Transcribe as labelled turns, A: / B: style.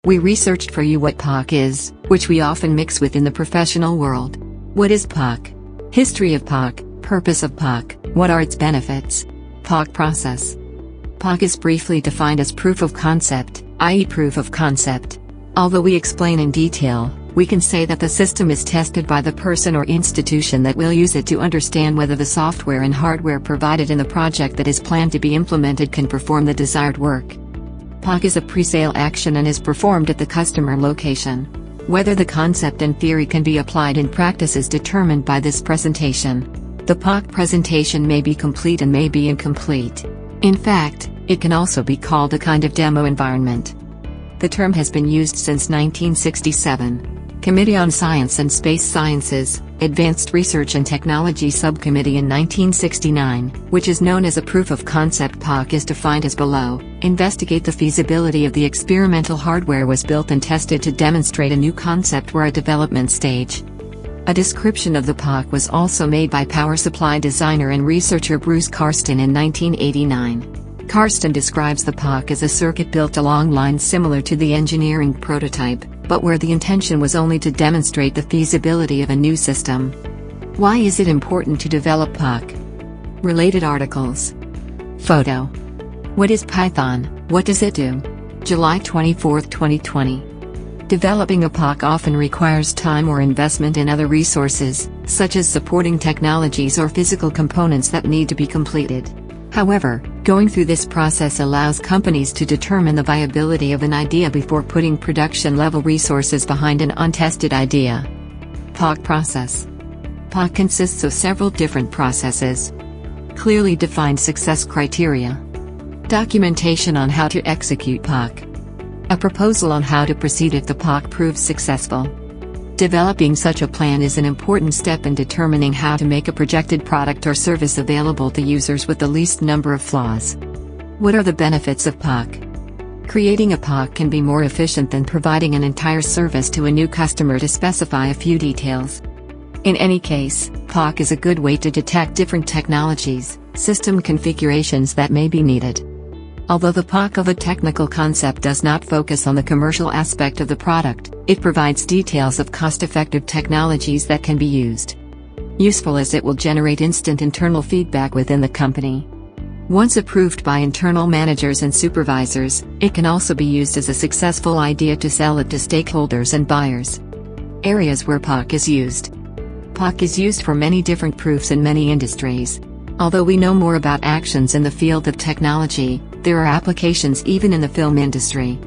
A: We researched for you what POC is, which we often mix with in the professional world. What is POC? History of POC, purpose of POC, what are its benefits? POC process. POC is briefly defined as proof of concept, i.e. proof of concept. Although we explain in detail, we can say that the system is tested by the person or institution that will use it to understand whether the software and hardware provided in the project that is planned to be implemented can perform the desired work. POC is a pre-sale action and is performed at the customer location. Whether the concept and theory can be applied in practice is determined by this presentation. The POC presentation may be complete and may be incomplete. In fact, it can also be called a kind of demo environment. The term has been used since 1967. Committee on Science and Space Sciences, Advanced Research and Technology Subcommittee in 1969, which is known as a proof of concept. POC is defined as below: investigate the feasibility of the experimental hardware was built and tested to demonstrate a new concept or a development stage. A description of the POC was also made by power supply designer and researcher Bruce Karsten in 1989. Karsten describes the POC as a circuit built along lines similar to the engineering prototype, but where the intention was only to demonstrate the feasibility of a new system. Why is it important to develop POC? Related articles. Photo. What is Python? What does it do? July 24, 2020. Developing a POC often requires time or investment in other resources, such as supporting technologies or physical components that need to be completed. However, going through this process allows companies to determine the viability of an idea before putting production-level resources behind an untested idea. POC process. POC consists of several different processes. Clearly defined success criteria. Documentation on how to execute POC. A proposal on how to proceed if the POC proves successful. Developing such a plan is an important step in determining how to make a projected product or service available to users with the least number of flaws. What are the benefits of POC? Creating a POC can be more efficient than providing an entire service to a new customer to specify a few details. In any case, POC is a good way to detect different technologies, system configurations that may be needed. Although the POC of a technical concept does not focus on the commercial aspect of the product, it provides details of cost-effective technologies that can be used. Useful as it will generate instant internal feedback within the company. Once approved by internal managers and supervisors, it can also be used as a successful idea to sell it to stakeholders and buyers. Areas where POC is used. POC is used for many different proofs in many industries. Although we know more about actions in the field of technology, there are applications even in the film industry.